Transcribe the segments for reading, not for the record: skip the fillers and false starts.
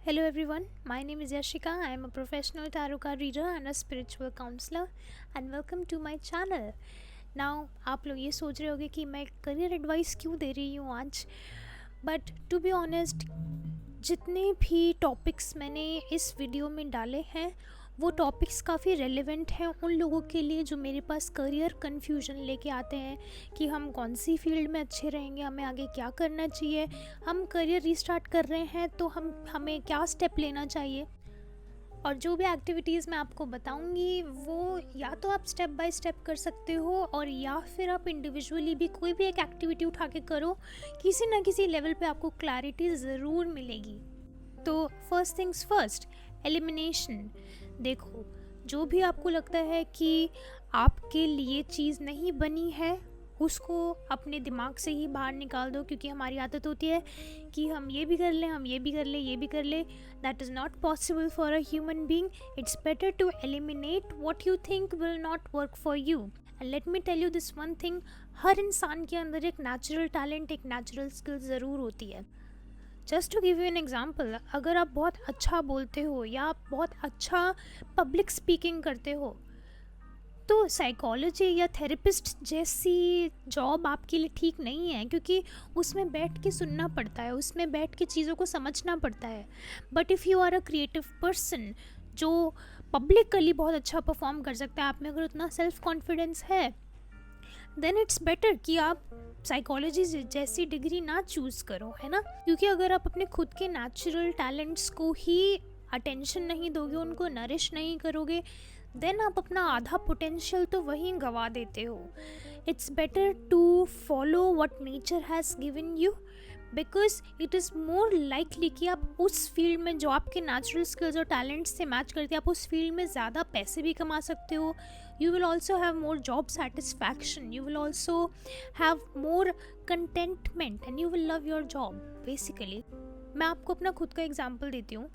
Hello everyone, my name is Yashika. I am a professional tarot card reader and a spiritual counselor and welcome to my channel. Now आप लोग ये सोच रहे होगे कि मैं करियर एडवाइस क्यों दे रही हूँ आज, बट टू बी ऑनेस्ट जितने भी टॉपिक्स मैंने इस वीडियो में डाले हैं वो टॉपिक्स काफ़ी रेलेवेंट हैं उन लोगों के लिए जो मेरे पास करियर कन्फ्यूजन लेके आते हैं कि हम कौन सी फील्ड में अच्छे रहेंगे, हमें आगे क्या करना चाहिए, हम करियर रीस्टार्ट कर रहे हैं तो हमें क्या स्टेप लेना चाहिए। और जो भी एक्टिविटीज़ मैं आपको बताऊंगी वो या तो आप स्टेप बाय स्टेप कर सकते हो और या फिर आप इंडिविजुअली भी कोई भी एक एक्टिविटी उठा के करो, किसी ना किसी लेवल पे आपको क्लैरिटी ज़रूर मिलेगी। तो फर्स्ट थिंग्स फर्स्ट, एलिमिनेशन। देखो, जो भी आपको लगता है कि आपके लिए चीज़ नहीं बनी है उसको अपने दिमाग से ही बाहर निकाल दो, क्योंकि हमारी आदत होती है कि हम ये भी कर लें, हम ये भी कर लें, ये भी कर लें। That is not possible for a human being. It's better to eliminate what you think will not work for you. And let me tell you this one thing, हर इंसान के अंदर एक नेचुरल टैलेंट, एक नेचुरल स्किल ज़रूर होती है। Just to give you an example, अगर आप बहुत अच्छा बोलते हो या आप बहुत अच्छा पब्लिक स्पीकिंग करते हो तो साइकोलॉजी या थेरेपिस्ट जैसी जॉब आपके लिए ठीक नहीं है, क्योंकि उसमें बैठ के सुनना पड़ता है, उसमें बैठ के चीज़ों को समझना पड़ता है। But if you are a creative person जो पब्लिकली बहुत अच्छा परफॉर्म कर सकता है, आप में अगर उतना सेल्फ कॉन्फिडेंस है, देन इट्स बेटर कि आप साइकोलॉजी जैसी डिग्री ना चूज़ करो, है ना। क्योंकि अगर आप अपने खुद के नेचुरल टैलेंट्स को ही अटेंशन नहीं दोगे, उनको नरिश नहीं करोगे, देन आप अपना आधा पोटेंशियल तो वहीं गंवा देते हो। It's better to follow what nature has given you, because it is more likely कि आप उस फील्ड में जो आपके नेचुरल स्किल्स और टैलेंट्स से मैच करते हैं, आप उस फील्ड में ज़्यादा पैसे भी कमा सकते हो। You will also have more job satisfaction, you will also have more containment and you will love your job basically. मैं आपको अपना खुद का एग्जाम्पल देती हूँ।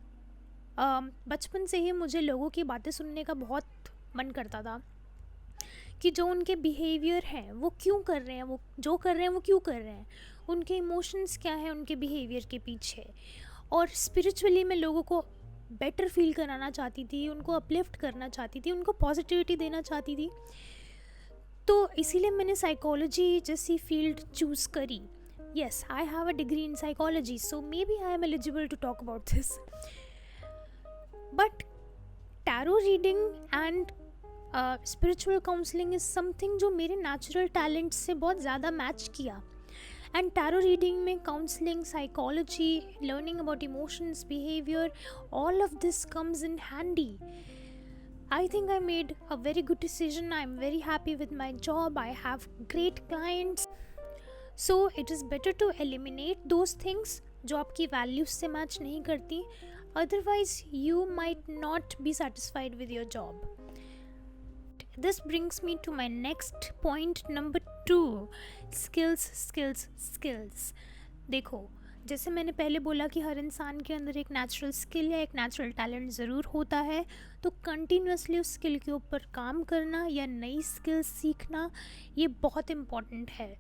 बचपन से ही मुझे लोगों की बातें सुनने का बहुत मन करता था कि जो उनके बिहेवियर हैं वो क्यों कर रहे हैं, वो जो कर रहे हैं वो क्यों कर रहे हैं, उनके इमोशंस क्या हैं उनके बिहेवियर के पीछे। और स्पिरिचुअली मैं लोगों को बेटर फील कराना चाहती थी, उनको अपलिफ्ट करना चाहती थी, उनको पॉजिटिविटी देना चाहती थी। तो इसीलिए मैंने साइकोलॉजी जैसी फील्ड चूज़ करी। Yes, I have a degree in psychology, so maybe I am eligible to talk about this. But tarot reading and spiritual counselling is something जो मेरे नेचुरल टैलेंट से बहुत ज़्यादा मैच किया। And tarot reading में counselling, psychology, learning about emotions, behaviour, all of this comes in handy. I think I made a very good decision. I'm very happy with my job. I have great clients. So it is better to eliminate those things जो आपकी values से match नहीं करती. Otherwise you might not be satisfied with your job. This brings me to my next point number 2. Skills. देखो, जैसे मैंने पहले बोला कि हर इंसान के अंदर एक नेचुरल स्किल या एक नेचुरल टैलेंट ज़रूर होता है, तो कंटिन्यूसली उस स्किल के ऊपर काम करना या नई स्किल सीखना ये बहुत इम्पॉर्टेंट है।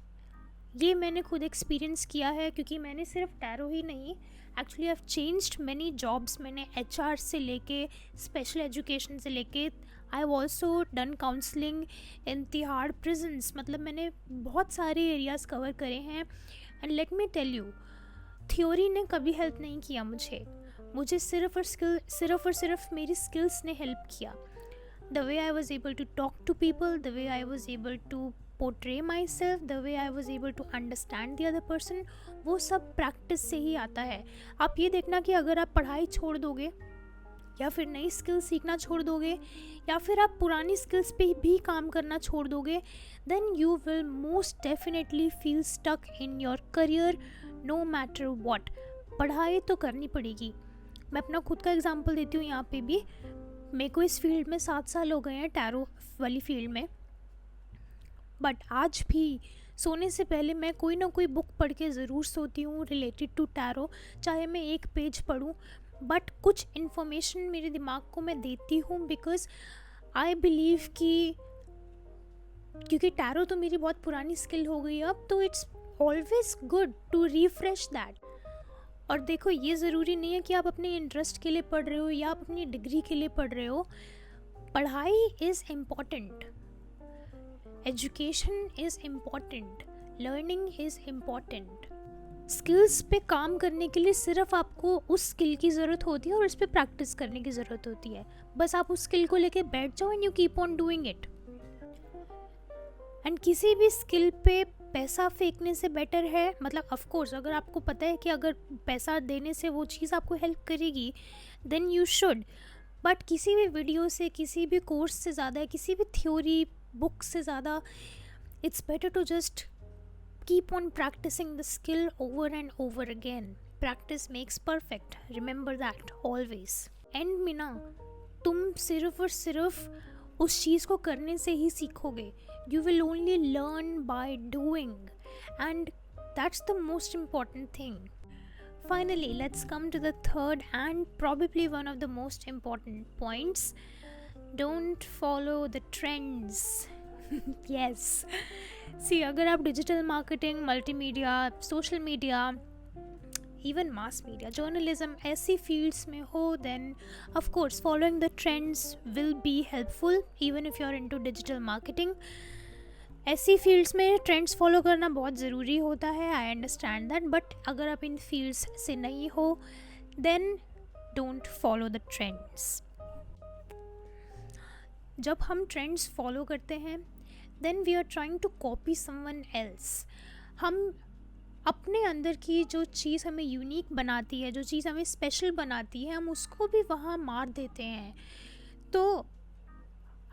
ये मैंने खुद एक्सपीरियंस किया है, क्योंकि मैंने सिर्फ टैरो ही नहीं, actually I have changed many jobs. मैंने एचआर से लेके स्पेशल एजुकेशन से लेके I have also done counselling in Tihar prisons, मतलब मैंने बहुत सारे एरियाज़ कवर करे हैं। And let me tell you, theory ने कभी हेल्प नहीं किया मुझे सिर्फ और सिर्फ मेरी स्किल्स ने हेल्प किया। The way I was able to talk to people, the way I was able to portray myself, the way I was able to understand the other person, वो सब प्रैक्टिस से ही आता है। आप ये देखना कि अगर आप पढ़ाई छोड़ दोगे या फिर नई स्किल सीखना छोड़ दोगे या फिर आप पुरानी स्किल्स पे भी काम करना छोड़ दोगे, then you will most definitely feel stuck in your career no matter what. पढ़ाई तो करनी पड़ेगी। मैं अपना खुद का एग्जांपल देती हूँ यहाँ पे भी। मेरे को इस फील्ड में 7 साल हो गए हैं, टैरो वाली फील्ड में, बट आज भी सोने से पहले मैं कोई ना कोई बुक पढ़ के ज़रूर सोती हूँ रिलेटेड टू टैरो, चाहे मैं एक पेज पढूँ, बट कुछ इन्फॉर्मेशन मेरे दिमाग को मैं देती हूँ, बिकॉज आई बिलीव कि क्योंकि टैरो तो मेरी बहुत पुरानी स्किल हो गई अब, तो it's always good to refresh that. और देखो, ये ज़रूरी नहीं है कि आप अपने इंटरेस्ट के लिए पढ़ रहे हो या आप अपनी डिग्री के लिए पढ़ रहे हो. पढ़ाई is important, education is important, learning is important. Skills पे काम करने के लिए सिर्फ आपको उस स्किल की ज़रूरत होती है और उस पर प्रैक्टिस करने की ज़रूरत होती है. बस आप उस स्किल को लेके बैठ जाओ and you keep on doing it. And किसी भी स्किल पे पैसा फेंकने से बेटर है, मतलब ऑफ कोर्स अगर आपको पता है कि अगर पैसा देने से वो चीज़ आपको हेल्प करेगी देन यू शुड. बट किसी भी वीडियो से, किसी भी कोर्स से ज़्यादा, किसी भी थ्योरी बुक से ज़्यादा, it's better to just keep on practicing the skill over and over again. Practice makes perfect. Remember that always. End में ना तुम सिर्फ और सिर्फ उस चीज़ को करने से ही सीखोगे. You will only learn by doing, and that's the most important thing. Finally, let's come to the third and probably one of the most important points. Don't follow the trends. Yes. See, अगर आप digital marketing, multimedia, social media, even mass media, journalism ऐसी fields में हो then of course following the trends will be helpful even if you are into digital marketing. ऐसी fields में trends follow करना बहुत ज़रूरी होता है, आई अंडरस्टैंड दैट. बट अगर आप इन फील्ड्स से नहीं हो then don't follow the trends. जब हम ट्रेंड्स फॉलो करते हैं then we are trying to copy someone else. हम अपने अंदर की जो चीज़ हमें यूनिक बनाती है, जो चीज़ हमें स्पेशल बनाती है, हम उसको भी वहाँ मार देते हैं. तो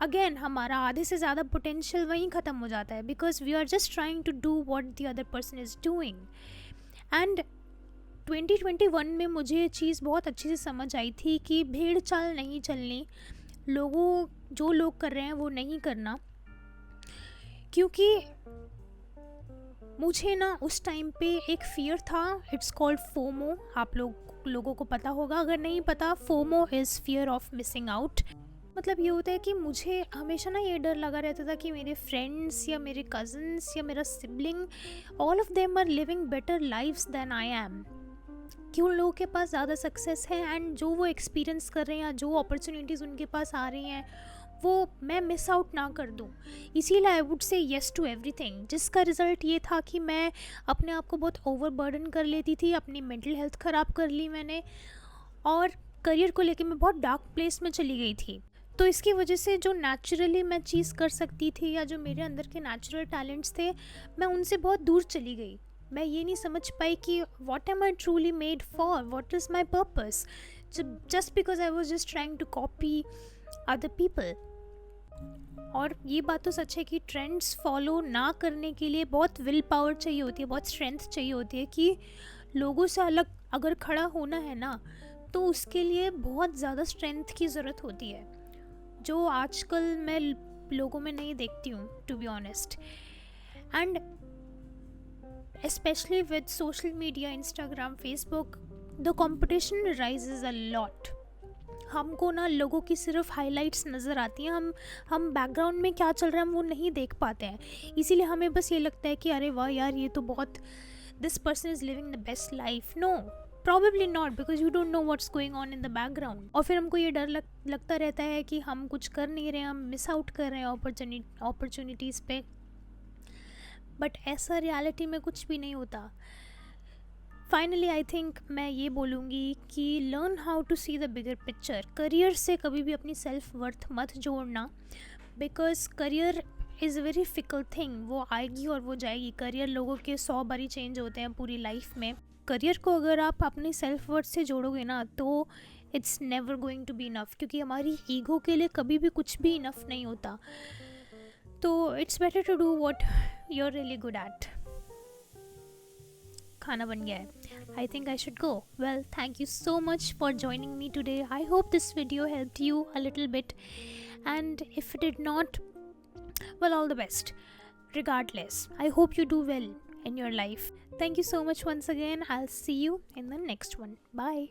अगेन हमारा आधे से ज़्यादा पोटेंशियल वहीं ख़त्म हो जाता है because we are just trying to do what the other person is doing. And 2021 में मुझे ये चीज़ बहुत अच्छे से समझ आई थी कि भेड़ चाल नहीं चलनी, जो लोग कर रहे हैं वो नहीं करना. क्योंकि मुझे ना उस टाइम पे एक फियर था, इट्स कॉल्ड फोमो. आप लोगों को पता होगा, अगर नहीं पता, FOMO is fear of missing out. मतलब ये होता है कि मुझे हमेशा ना ये डर लगा रहता था कि मेरे फ्रेंड्स या मेरे कज़न्स या मेरा sibling, all of them are living better lives than I am. कि उन लोगों के पास ज़्यादा सक्सेस है एंड जो वो एक्सपीरियंस कर रहे हैं या जो अपॉर्चुनिटीज़ उनके पास आ रही हैं वो मैं मिस आउट ना कर दूँ. इसीलिए I would say yes to everything, जिसका रिज़ल्ट ये था कि मैं अपने आप को बहुत ओवरबर्डन कर लेती थी, अपनी मेंटल हेल्थ ख़राब कर ली मैंने, और करियर को लेके मैं बहुत डार्क प्लेस में चली गई थी. तो इसकी वजह से जो नेचुरली मैं चीज़ कर सकती थी या जो मेरे अंदर के नेचुरल टैलेंट्स थे, मैं उनसे बहुत दूर चली गई. मैं ये नहीं समझ पाई कि what am I truly made for, what is my purpose, just because I was just trying to copy other people. और ये बात तो सच है कि ट्रेंड्स फॉलो ना करने के लिए बहुत विल पावर चाहिए होती है, बहुत स्ट्रेंथ चाहिए होती है. कि लोगों से अलग अगर खड़ा होना है ना तो उसके लिए बहुत ज़्यादा स्ट्रेंथ की ज़रूरत होती है, जो आजकल मैं लोगों में नहीं देखती हूँ, to be honest. And specially with social media, Instagram, Facebook, the competition rises a lot. हमको ना लोगों की सिर्फ हाइलाइट्स नज़र आती हैं, हम बैकग्राउंड में क्या चल रहा है हम वो नहीं देख पाते हैं. इसीलिए हमें बस ये लगता है कि अरे वाह यार, ये तो बहुत, this person is living the best life. No, probably not, because you don't know what's going on in the background. और फिर हमको ये डर लगता रहता है कि हम कुछ कर नहीं रहे हैं, हम मिस आउट कर रहे हैं अपॉर्चुनिटीज़ पे. बट ऐसा रियलिटी में कुछ भी नहीं होता. फाइनली आई थिंक मैं ये बोलूँगी कि learn how to see the bigger picture. Career से कभी भी अपनी सेल्फ वर्थ मत जोड़ना, because career is a very fickle thing. वो आएगी और वो जाएगी. करियर लोगों के 100 बारी चेंज होते हैं पूरी लाइफ में. करियर को अगर आप अपनी सेल्फ वर्थ से जोड़ोगे ना तो it's never going to be enough, क्योंकि हमारी ईगो के लिए कभी भी कुछ भी इनफ नहीं होता. तो it's better to do what you are really good at. खाना बन गया है. I think I should go. Well, thank you so much for joining me today. I hope this video helped you a little bit, and if it did not, well, all the best. Regardless, I hope you do well in your life. Thank you so much once again. I'll see you in the next one. Bye.